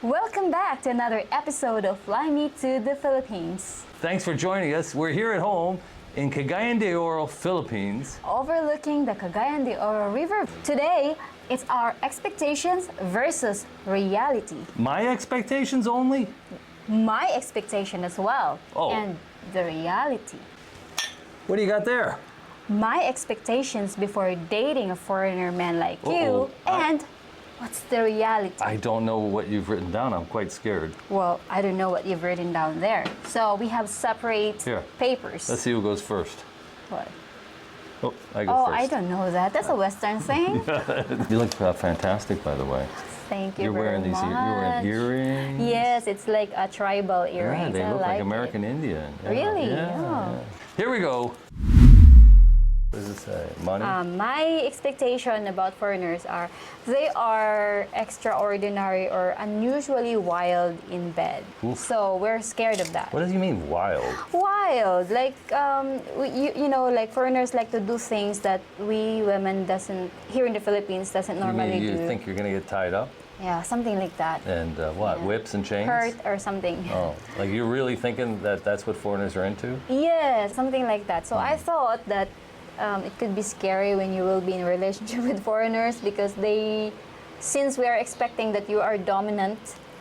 Welcome back to another episode of Fly Me to the Philippines. Thanks for joining us. We're here at home in Cagayan De Oro, Philippines. Overlooking the Cagayan De Oro River. Today, it's our expectations versus reality. My expectations only? My expectation as well. Oh. And the reality. What do you got there? My expectations before dating a foreigner man like you, and what's the reality? I don't know what you've written down. I'm quite scared. Well, I don't know what you've written down there. So we have separate papers. Let's see who goes first. What? Oh, I go first. I don't know that. That's a Western thing. You look fantastic, by the way. Thank you You're very wearing much. You're wearing earrings. Yes, it's like a tribal earrings. Yeah, they look like it. American Indian. Yeah, Really? Yeah. Here we go. What does it say? Money? My expectation about foreigners are they are extraordinary or unusually wild in bed. Oof. So we're scared of that. What does he mean, wild? Wild, like like foreigners like to do things that we women doesn't here in the Philippines doesn't normally You do. think you're gonna get tied up? Yeah, something like that. And what? Yeah. Whips and chains? Hurt or something. Oh, like you're really thinking that that's what foreigners are into? Yeah, something like that. So I thought that it could be scary when you will be in a relationship with foreigners because since we are expecting that you are dominant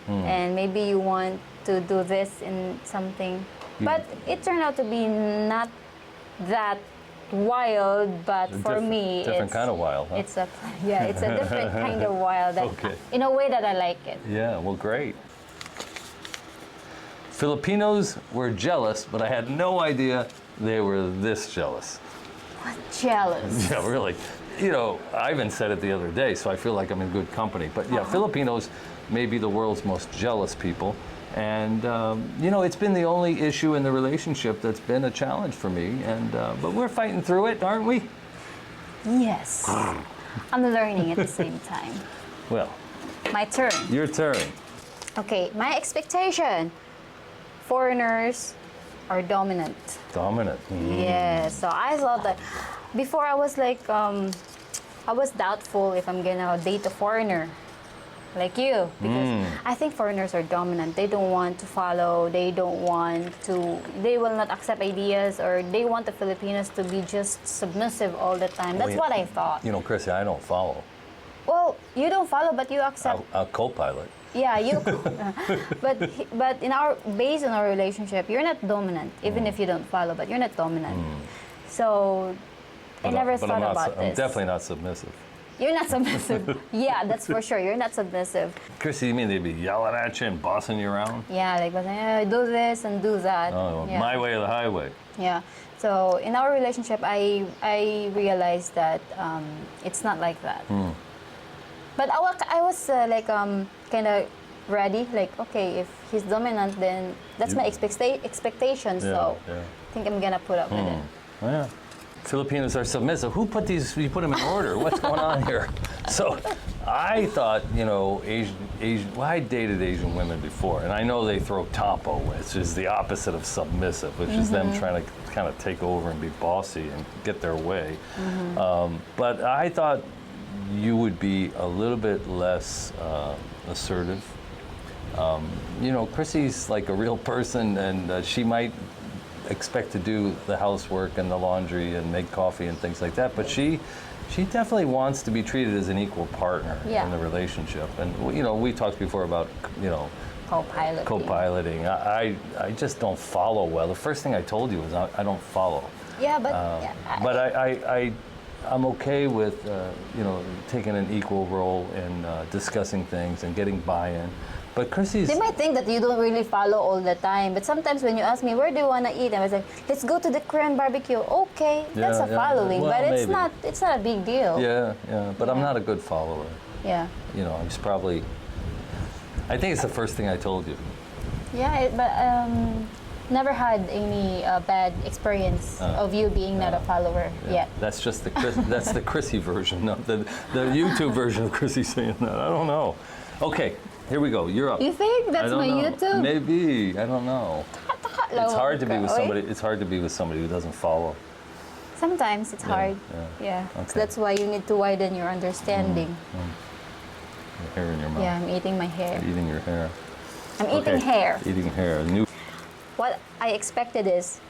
and maybe you want to do this in something. But it turned out to be not that wild, but for me, different kind of wild, huh? It's a different kind of wild. Okay. In a way that I like it. Yeah, well, great. Filipinos were jealous, but I had no idea they were this jealous. Jealous. Yeah, really. You know, Ivan said it the other day, so I feel like I'm in good company. But yeah, Filipinos may be the world's most jealous people. And, it's been the only issue in the relationship that's been a challenge for me. And but we're fighting through it, aren't we? Yes. I'm learning at the same time. Well, My turn. your turn. Okay, my expectation. Foreigners are dominant. Dominant. Yeah, so I thought that before I was like, I was doubtful if I'm gonna date a foreigner like you because I think foreigners are dominant. They don't want to follow, they will not accept ideas or they want the Filipinos to be just submissive all the time. That's what I thought. You know, Chrissy, I don't follow. Well, you don't follow, but you accept. I'll co-pilot. Yeah, you. but based on our relationship, you're not dominant, even if you don't follow. But you're not dominant. So I never thought about this. I'm definitely not submissive. You're not submissive. Yeah, that's for sure. You're not submissive. Chrissy, you mean they'd be yelling at you and bossing you around? Yeah, like do this and do that. Oh, yeah. My way or the highway. Yeah. So in our relationship, I realized that it's not like that. But I was kind of ready, like, okay, if he's dominant, then that's my expectation. So I think I'm gonna put up with it. Oh, yeah. Filipinos are submissive. Who put these? You put them in order. What's going on here? So, I thought, Asian. Well, I dated Asian women before, and I know they throw tampo, which is the opposite of submissive, which is them trying to kind of take over and be bossy and get their way. But I thought you would be a little bit less assertive. Chrissy's like a real person, and she might expect to do the housework and the laundry and make coffee and things like that, but she definitely wants to be treated as an equal partner in the relationship. And we talked before about co-piloting. I just don't follow well. The first thing I told you is I don't follow. Yeah, but but I'm okay with taking an equal role in discussing things and getting buy-in. But Chrissy's... They might think that you don't really follow all the time, but sometimes when you ask me, where do you want to eat? I was like, let's go to the Korean barbecue. Okay, that's a following, well, but it's maybe. not a big deal. Yeah, but I'm not a good follower. Yeah. I think it's the first thing I told you. Yeah, but never had any bad experience of you being not a follower yet. That's just that's the Chrissy version, not the YouTube version of Chrissy saying that. I don't know. Okay. Here we go. You're up. You think that's my YouTube? Maybe. I don't know. It's hard to be with somebody. It's hard to be with somebody who doesn't follow. Sometimes it's hard. Yeah. Okay. So that's why you need to widen your understanding. hair in your mouth. Yeah, I'm eating my hair. You're eating your hair. I'm eating hair. Eating hair. What I expected is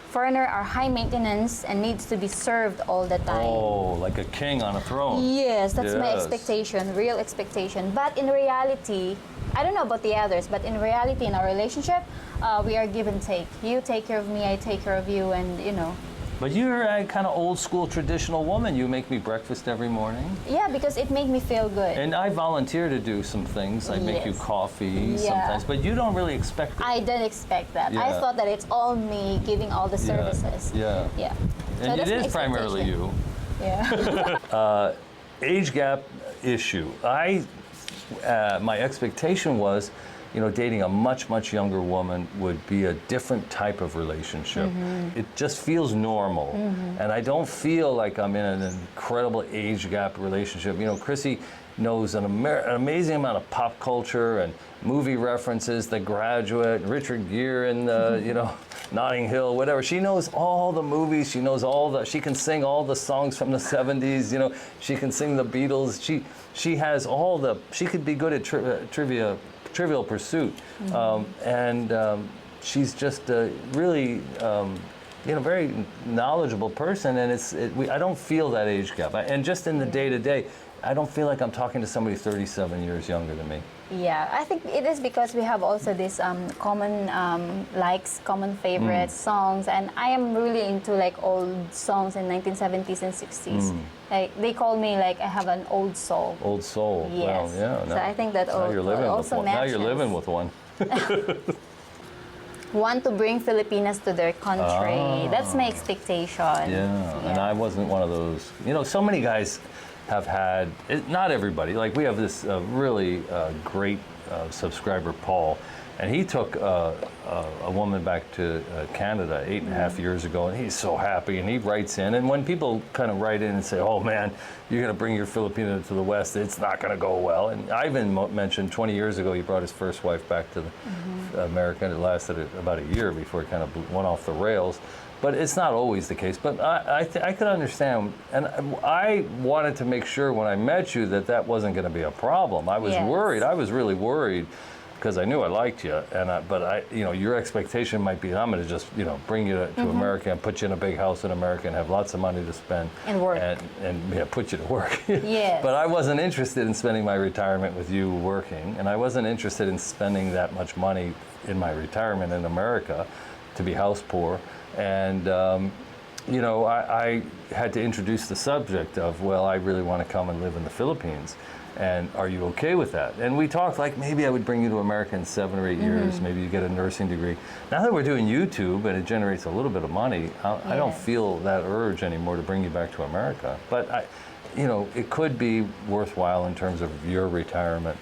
foreigner are high maintenance and needs to be served all the time. Oh, like a king on a throne. Yes, that's my Yes. expectation, real expectation. But in reality, I don't know about the others, but in reality, in our relationship, we are give and take. You take care of me, I take care of you, and you know. But you're a kind of old school traditional woman. You make me breakfast every morning. Yeah, because it made me feel good. And I volunteer to do some things. I make you Yes. coffee Yeah. sometimes, but you don't really expect it. I didn't expect that. I Yeah. thought that it's all me giving all the services. Yeah. Yeah. And that's it my is primarily expectation. you. Yeah. Age gap issue. My expectation was, dating a much younger woman would be a different type of relationship. It just feels normal, and I don't feel like I'm in an incredible age gap relationship. Chrissy knows an amazing amount of pop culture and movie references, The Graduate, Richard Gere, and Notting Hill, whatever. She knows all the movies. She knows she can sing all the songs from the 70s. She can sing the Beatles. She has she could be good at Trivial Pursuit, and she's just a really, very knowledgeable person. And I don't feel that age gap. And just in the day to day, I don't feel like I'm talking to somebody 37 years younger than me. Yeah, I think it is because we have also this common likes, common favorites, songs, and I am really into like old songs in 1970s and 60s. Like they call me like I have an old soul. Old soul. Yes. Well, yeah. So I think that now you're living also with one. Now matches. you're living with one. Want to bring Filipinas to their country. That's my expectation. Yeah, and I wasn't one of those. So many guys have had, not everybody, like we have this really great subscriber, Paul, and he took a woman back to Canada 8.5 years ago, and he's so happy, and he writes in, and when people kind of write in and say, oh man, you're going to bring your Filipino to the West, it's not going to go well. And Ivan mentioned 20 years ago he brought his first wife back to America, and it lasted about a year before it kind of went off the rails. But it's not always the case. But I could understand, and I wanted to make sure when I met you that wasn't going to be a problem. I was worried. I was really worried because I knew I liked you, but your expectation might be I'm going to just bring you to America and put you in a big house in America and have lots of money to spend and work and put you to work. Yes. But I wasn't interested in spending my retirement with you working, and I wasn't interested in spending that much money in my retirement in America to be house poor. And, I had to introduce the subject of, well, I really want to come and live in the Philippines. And are you okay with that? And we talked like maybe I would bring you to America in 7 or 8 years. Maybe you get a nursing degree. Now that we're doing YouTube and it generates a little bit of money, I don't feel that urge anymore to bring you back to America. But, it could be worthwhile in terms of your retirement.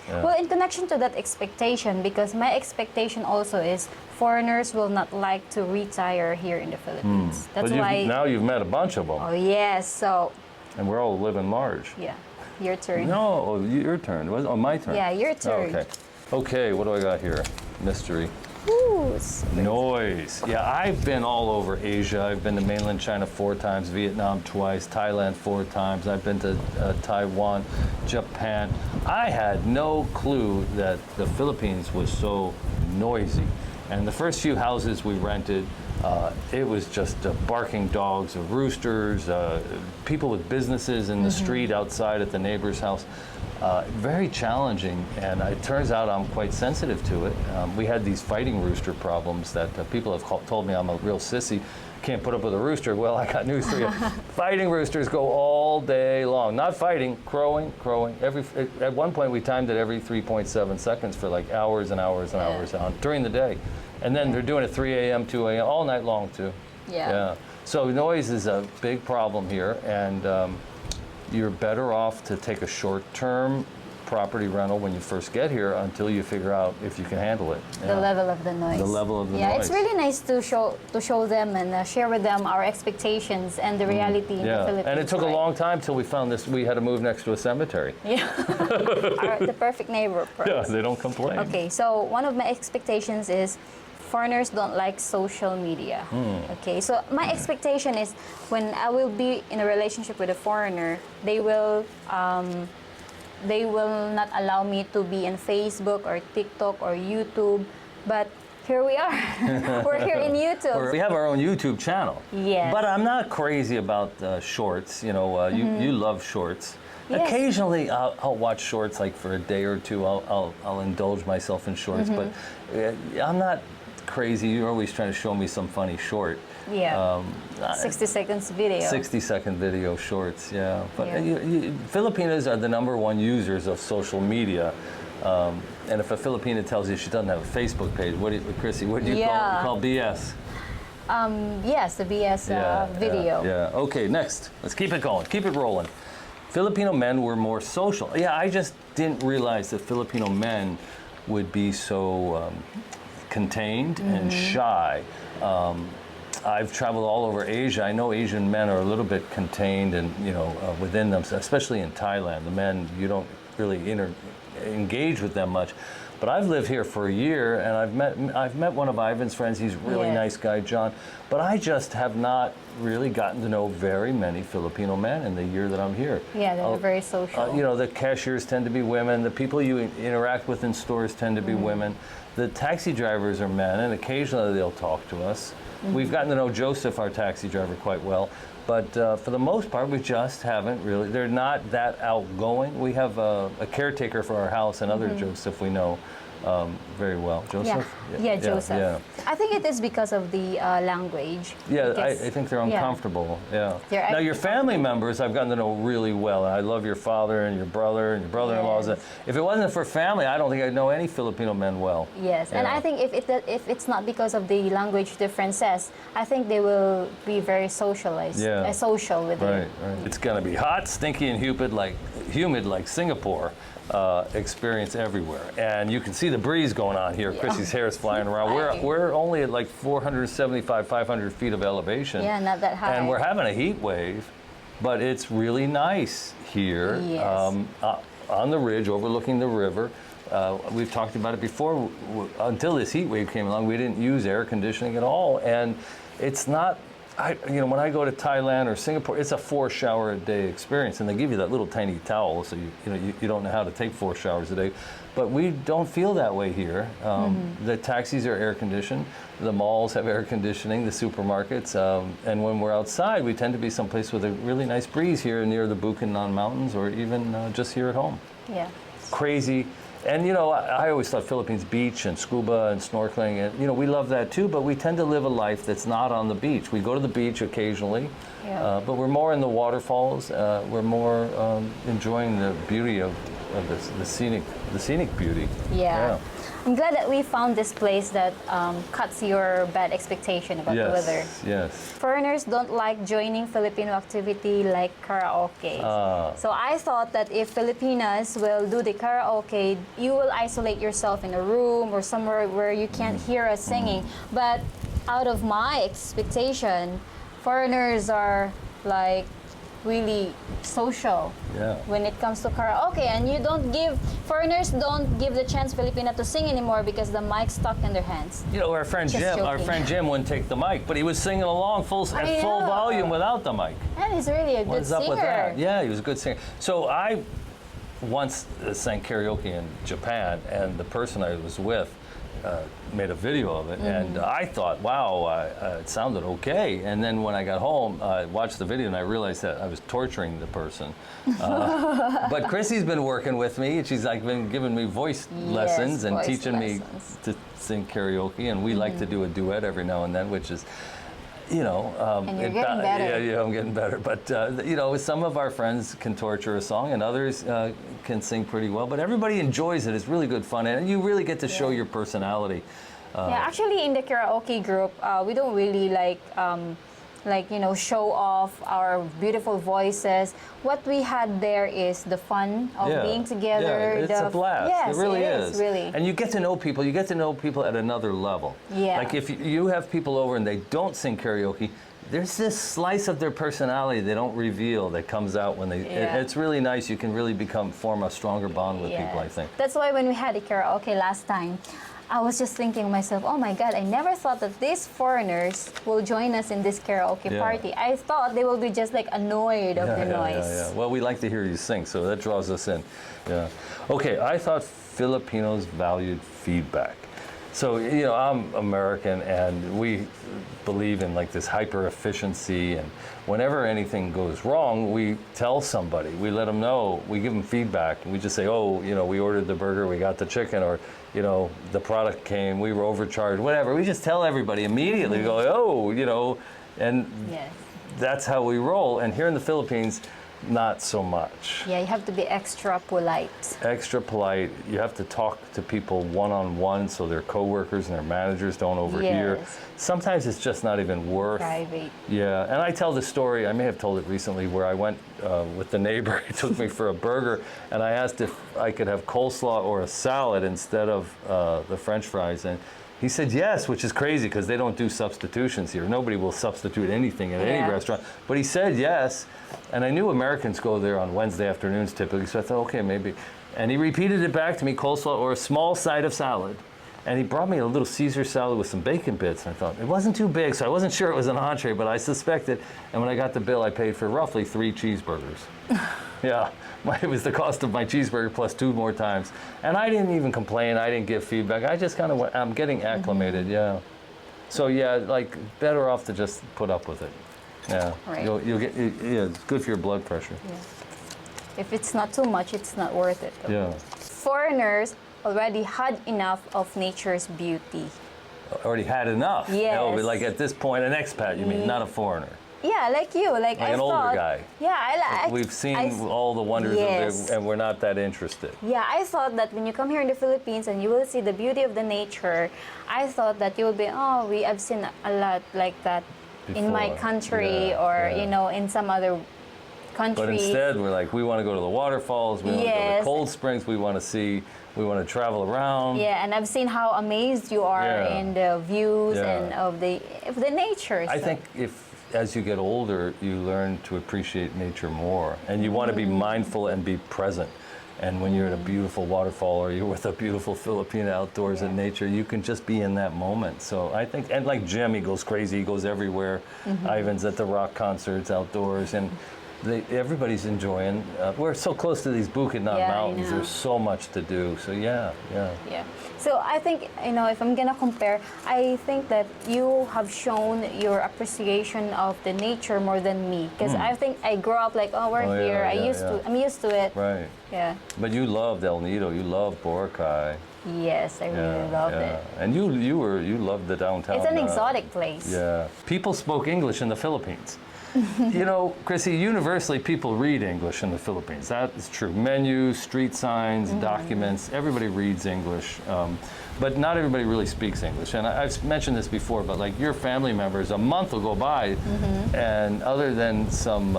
Yeah. Well, in connection to that expectation, because my expectation also is foreigners will not like to retire here in the Philippines. That's why. Now you've met a bunch of them. Oh yes, so. And we're all living large. Yeah, your turn. No, your turn. Oh, my turn. Yeah, your turn. Oh, okay. Okay, what do I got here? Mystery. Ooh, Noise. Yeah, I've been all over Asia. I've been to mainland China 4 times, Vietnam twice, Thailand 4 times. I've been to Taiwan, Japan. I had no clue that the Philippines was so noisy. And the first few houses we rented, it was just barking dogs, roosters, people with businesses in the street outside at the neighbor's house. Very challenging, and it turns out I'm quite sensitive to it. We had these fighting rooster problems that people have told me I'm a real sissy, can't put up with a rooster. Well, I got news for you. Fighting roosters go all day long. Not fighting, crowing. At one point we timed it every 3.7 seconds for like hours and hours and hours during the day. And then they're doing it 3 a.m., 2 a.m., all night long too. Yeah. So noise is a big problem here, and you're better off to take a short-term property rental when you first get here until you figure out if you can handle it. The level of the noise. The level of the noise. Yeah, it's really nice to show them and share with them our expectations and the reality in the Philippines. And it took a long time till we found this. We had to move next to a cemetery. Yeah, the perfect neighbor. Yeah, they don't complain. Okay, so one of my expectations is foreigners don't like social media. Okay, so my expectation is when I will be in a relationship with a foreigner, they will they will not allow me to be in Facebook or TikTok or YouTube, but here we are. We're here in YouTube. We have our own YouTube channel. Yes. But I'm not crazy about shorts. You know, you love shorts. Yes. Occasionally, I'll watch shorts like for a day or two. I'll indulge myself in shorts, but I'm not crazy. You're always trying to show me some funny short. Yeah. 60 seconds video. 60-second video shorts, yeah. But Filipinos are the #1 users of social media. And if a Filipina tells you she doesn't have a Facebook page, Chrissy, what do you call BS? Yes, the BS video. Yeah. Okay, next. Let's keep it going. Keep it rolling. Filipino men were more social. Yeah, I just didn't realize that Filipino men would be so contained and shy. I've traveled all over Asia. I know Asian men are a little bit contained and, within them, especially in Thailand. The men, you don't really engage with them much. But I've lived here for a year, and I've met one of Ivan's friends. He's a really nice guy, John. But I just have not really gotten to know very many Filipino men in the year that I'm here. Yeah, they're very social. The cashiers tend to be women. The people you interact with in stores tend to be women. The taxi drivers are men, and occasionally they'll talk to us. We've gotten to know Joseph, our taxi driver, quite well. But for the most part, we just haven't really. They're not that outgoing. We have a caretaker for our house, another Joseph we know very well. Joseph? Yeah, Joseph. Yeah. I think it is because of the language. Yeah, I think they're uncomfortable. Yeah. Now, your family members I've gotten to know really well. I love your father and your brother and your brother-in-law. Yes. If it wasn't for family, I don't think I'd know any Filipino men well. Yes, and I think if it's not because of the language differences, I think they will be very socialized, social with you. Right. It's going to be hot, stinky, and humid like Singapore. Experience everywhere, and you can see the breeze going on here. Chrissy's hair is flying around. We're only at like 475, 500 feet of elevation. Yeah, not that high. And we're having a heat wave, but it's really nice here. Yes. On the ridge overlooking the river. We've talked about it before. Until this heat wave came along, we didn't use air conditioning at all, and it's not. When I go to Thailand or Singapore, it's a 4-shower-a-day experience, and they give you that little tiny towel, so you don't know how to take 4 showers a day. But we don't feel that way here. The taxis are air conditioned, the malls have air conditioning, the supermarkets, and when we're outside, we tend to be someplace with a really nice breeze here near the Bukidnon Mountains, or even just here at home. Yeah. Crazy. And I always thought Philippines beach and scuba and snorkeling, and we love that too, but we tend to live a life that's not on the beach. We go to the beach occasionally, but we're more in the waterfalls. We're more enjoying the beauty of the scenic beauty. Yeah. I'm glad that we found this place that cuts your bad expectation about the weather. Yes. Foreigners don't like joining Filipino activity like karaoke. So I thought that if Filipinas will do the karaoke, you will isolate yourself in a room or somewhere where you can't hear us singing. But out of my expectation, foreigners are like really social when it comes to karaoke, and foreigners don't give the chance Filipina to sing anymore because the mic's stuck in their hands. Our friend Jim wouldn't take the mic, but he was singing along at full volume without the mic. And he's really a good singer. What's up with that? Yeah, he was a good singer. So I once sang karaoke in Japan, and the person I was with made a video of it, and I thought, wow, it sounded okay. And then when I got home, I watched the video and I realized that I was torturing the person. But Chrissy's been working with me, and she's been giving me voice lessons and teaching me to sing karaoke, and we like to do a duet every now and then, which is and you're getting better. Yeah, I'm getting better. But some of our friends can torture a song, and others can sing pretty well. But everybody enjoys it. It's really good fun, and you really get to show your personality. Actually, in the karaoke group, we don't really show off our beautiful voices. What we had there is the fun of being together. Yeah, it's a blast. Yes, it really is. Really. And you get to know people. You get to know people at another level. Yeah. Like if you have people over and they don't sing karaoke, there's this slice of their personality they don't reveal that comes out when they. It's really nice. You can really form a stronger bond with people, I think. That's why when we had a karaoke last time, I was just thinking to myself, oh my God, I never thought that these foreigners will join us in this karaoke party. I thought they will be just like annoyed of the noise. Yeah. Well, we like to hear you sing, so that draws us in. Yeah. Okay, I thought Filipinos valued feedback. So, you know, I'm American, and we believe in like this hyper efficiency, and whenever anything goes wrong, we tell somebody, we let them know, we give them feedback, and we just say, oh, you know, we ordered the burger, we got the chicken, or, you know, the product came, we were overcharged, whatever. We just tell everybody immediately, we go, oh, you know, and that's how we roll. And here in the Philippines, not so much. Yeah, you have to be extra polite. Extra polite. You have to talk to people one-on-one so their coworkers and their managers don't overhear. Yes. Sometimes it's just not even worth. Private. Yeah, and I tell the story, I may have told it recently, where I went with the neighbor, he took me for a burger, and I asked if I could have coleslaw or a salad instead of the French fries, and he said yes, which is crazy because they don't do substitutions here. Nobody will substitute anything at any restaurant. But he said yes, and I knew Americans go there on Wednesday afternoons typically, so I thought, okay, maybe. And he repeated it back to me, coleslaw or a small side of salad. And he brought me a little Caesar salad with some bacon bits. And I thought, it wasn't too big, so I wasn't sure it was an entree, but I suspected. And when I got the bill, I paid for roughly 3 cheeseburgers. Yeah, it was the cost of my cheeseburger plus 2 more times. And I didn't even complain. I didn't give feedback. I just kind of went, I'm getting acclimated, So yeah, like better off to just put up with it. Yeah, Right. You'll get, it's good for your blood pressure. Yeah. If it's not too much, it's not worth it. Though. Yeah. Foreigners already had enough of nature's beauty. Already had enough. Yes. No, but like at this point, an expat, you mean, not a foreigner. Yeah, like you. Like I an thought, older guy. Yeah, like We've seen all the wonders of it, and we're not that interested. Yeah, I thought that when you come here in the Philippines and you will see the beauty of the nature, I thought that you will be, I've seen a lot like that in my country or, you know, in some other country. But instead, we're like, we want to go to the waterfalls, we want to go to cold springs, we want to travel around. Yeah, and I've seen how amazed you are in the views and of the nature. I think as you get older, you learn to appreciate nature more, and you want to be mindful and be present. And when you're at a beautiful waterfall or you're with a beautiful Filipina outdoors in nature, you can just be in that moment. So I think, and like Jim, he goes crazy, he goes everywhere. Ivan's at the rock concerts outdoors, and everybody's enjoying. We're so close to these Bukid Mountains. There's so much to do. So yeah. So I think, you know, if I'm gonna compare, I think that you have shown your appreciation of the nature more than me, because I think I grew up like, we're here. I'm used to it. Right. Yeah. But you loved El Nido. You loved Boracay. Yes, I really loved it. And you loved the downtown. It's an exotic place. Yeah. People spoke English in the Philippines. You know, Chrissy, universally people read English in the Philippines. That is true. Menus, street signs, documents, everybody reads English. But not everybody really speaks English. And I've mentioned this before, but like your family members, a month will go by, and other than some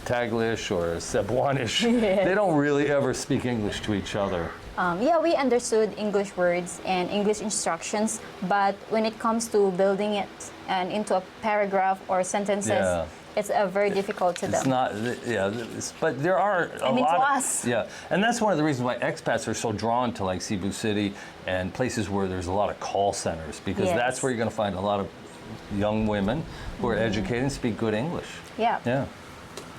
Taglish or Cebuanish, they don't really ever speak English to each other. We understood English words and English instructions, but when it comes to building it and into a paragraph or sentences, it's very difficult to them. It's not, but there are a lot to us. And that's one of the reasons why expats are so drawn to like Cebu City and places where there's a lot of call centers, because that's where you're going to find a lot of young women who are educated and speak good English. Yeah.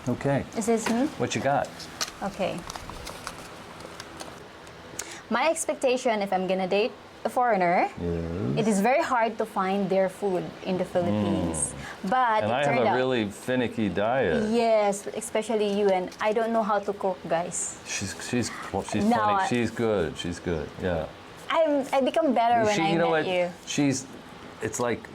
Okay. Is this me? What you got? Okay. My expectation, if I'm gonna date a foreigner, it is very hard to find their food in the Philippines. But and it I turned have a out, really finicky diet. yes, especially you, and I don't know how to cook, guys. She's No, funny. She's good. Yeah. I become better when I you know met what? you. It's like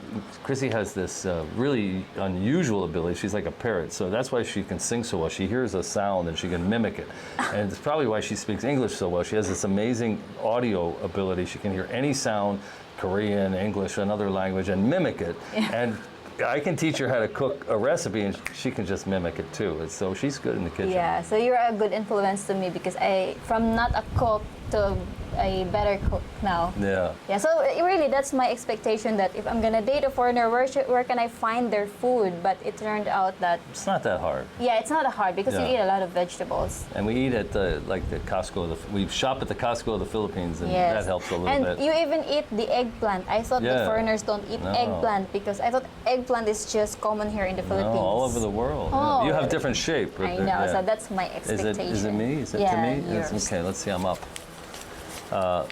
Chrissy has this really unusual ability. She's like a parrot, so that's why she can sing so well. She hears a sound and she can mimic it, and it's probably why she speaks English so well. She has this amazing audio ability. She can hear any sound, Korean, English, another language, and mimic it. And I can teach her how to cook a recipe, and she can just mimic it too. So she's good in the kitchen. Yeah, so you're a good influence to me, because from not a cook to a better cook now. Yeah. Yeah, so really that's my expectation, that if I'm gonna date a foreigner, where can I find their food? But it turned out that, It's not that hard. yeah, it's not hard because Yeah. you eat a lot of vegetables. And we eat at the Costco. We shop at the Costco of the Philippines, and Yes. that helps a little and bit. you even eat the eggplant. I thought Yeah. that foreigners don't eat No. eggplant, because I thought eggplant is just common here in the Philippines. No, all over the world. Oh. You have different shape. But I know, yeah. so that's my Is expectation. it me? Is it yeah, to me? yours. Okay, let's see, I'm up.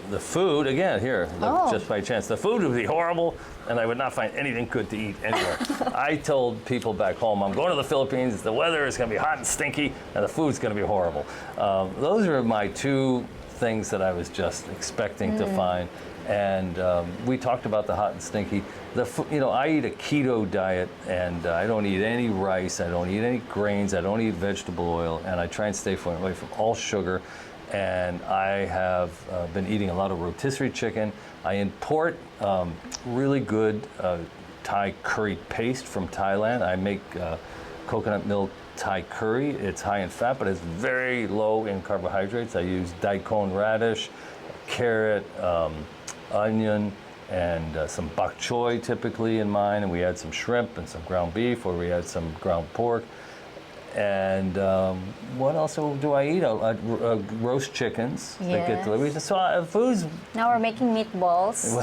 The food, again, here, look, Oh. just by chance. The food would be horrible, and I would not find anything good to eat anywhere. I told people back home, I'm going to the Philippines, the weather is going to be hot and stinky, and the food's going to be horrible. Those are my two things that I was just expecting to find. And we talked about the hot and stinky. I eat a keto diet, and I don't eat any rice, I don't eat any grains, I don't eat vegetable oil, and I try and stay away from all sugar. And I have been eating a lot of rotisserie chicken. I import really good Thai curry paste from Thailand. I make coconut milk Thai curry. It's high in fat, but it's very low in carbohydrates. I use daikon radish, carrot, onion, and some bok choy typically in mine. And we add some shrimp and some ground beef, or we add some ground pork. And what else do I eat? Roast chickens that get Yes. delivered. So food's Now we're making meatballs.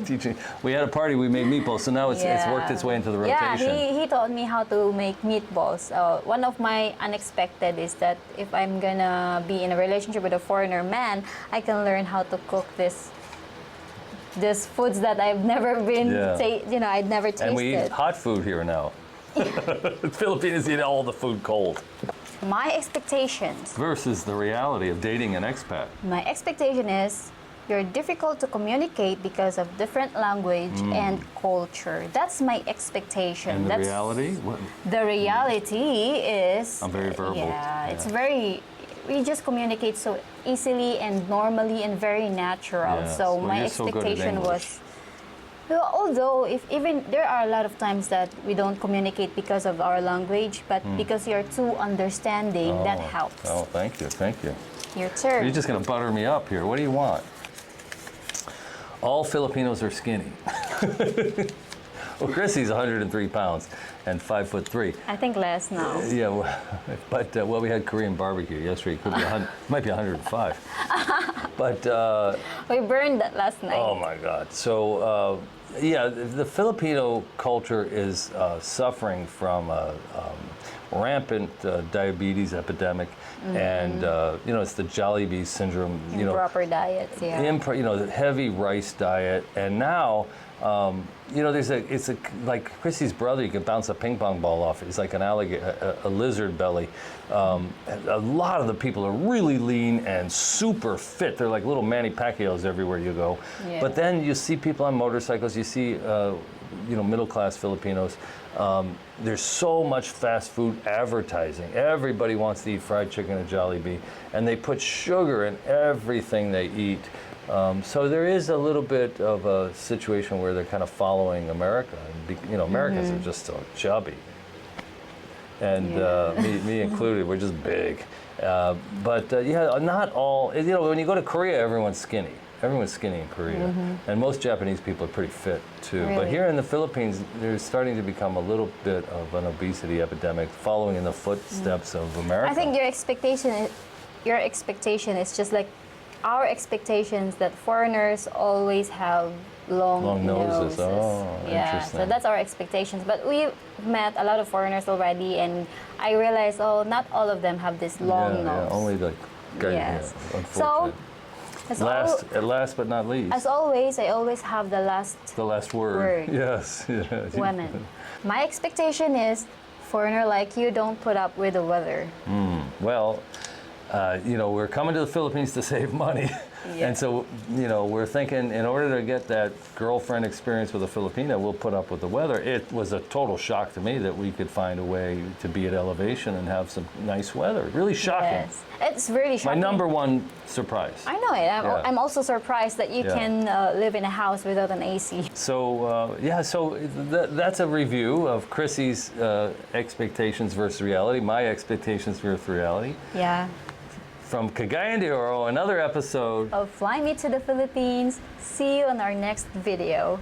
teaching. We had a party. We made meatballs. So now it's worked its way into the rotation. Yeah, he taught me how to make meatballs. One of my unexpected is that if I'm gonna be in a relationship with a foreigner man, I can learn how to cook this foods that I've never been, Yeah. I'd never tasted. And we eat hot food here now. Filipinos eat all the food cold. My expectations. Versus the reality of dating an expat. My expectation is you're difficult to communicate because of different language and culture. That's my expectation. And the That's reality? What? The reality is, I'm very verbal. Yeah, Yeah. it's very. We just communicate so easily and normally and very natural. Yes. So Well, my you're so good at expectation English. was. Well, although if even there are a lot of times that we don't communicate because of our language, but because you're too understanding, that helps. Oh, thank you, thank you. Your turn. You're just going to butter me up here. What do you want? All Filipinos are skinny. Well, Chrissy's 103 pounds and 5'3". I think less now. Yeah, but we had Korean barbecue yesterday. It could be might be 105. But We burned that last night. oh my God! So the Filipino culture is suffering from rampant diabetes epidemic, and it's the Jollibee syndrome. Improper diets, yeah. The heavy rice diet, and now. It's like Chrissy's brother. You can bounce a ping pong ball off. It's like an alligator, a lizard belly. A lot of the people are really lean and super fit. They're like little Manny Pacquiaos everywhere you go. Yeah. But then you see people on motorcycles. You see, middle class Filipinos. There's so much fast food advertising. Everybody wants to eat fried chicken at Jollibee, and they put sugar in everything they eat. So there is a little bit of a situation where they're kind of following America. Americans are just so chubby, and me included. We're just big. Not all. When you go to Korea, everyone's skinny. Everyone's skinny in Korea, and most Japanese people are pretty fit too. Really? But here in the Philippines, there's starting to become a little bit of an obesity epidemic, following in the footsteps of America. I think your expectation is just like our expectations that foreigners always have long noses. Oh, yeah, interesting. so that's our expectations. But we've met a lot of foreigners already, and I realized, not all of them have this long nose. Yeah, only the guy. Yes. Yeah, So, unfortunate. Last but not least. As always, I always have the last word. Yes. women. My expectation is foreigner like you don't put up with the weather. Well, we're coming to the Philippines to save money. Yeah. And so, we're thinking in order to get that girlfriend experience with a Filipina, we'll put up with the weather. It was a total shock to me that we could find a way to be at elevation and have some nice weather. Really shocking. Yes, it's really shocking. My number one surprise. I know it. I'm also surprised that you can live in a house without an AC. So, that's a review of Chrissy's expectations versus reality, my expectations versus reality. Yeah. from Cagayan de Oro, another episode of Fly Me to the Philippines. See you on our next video.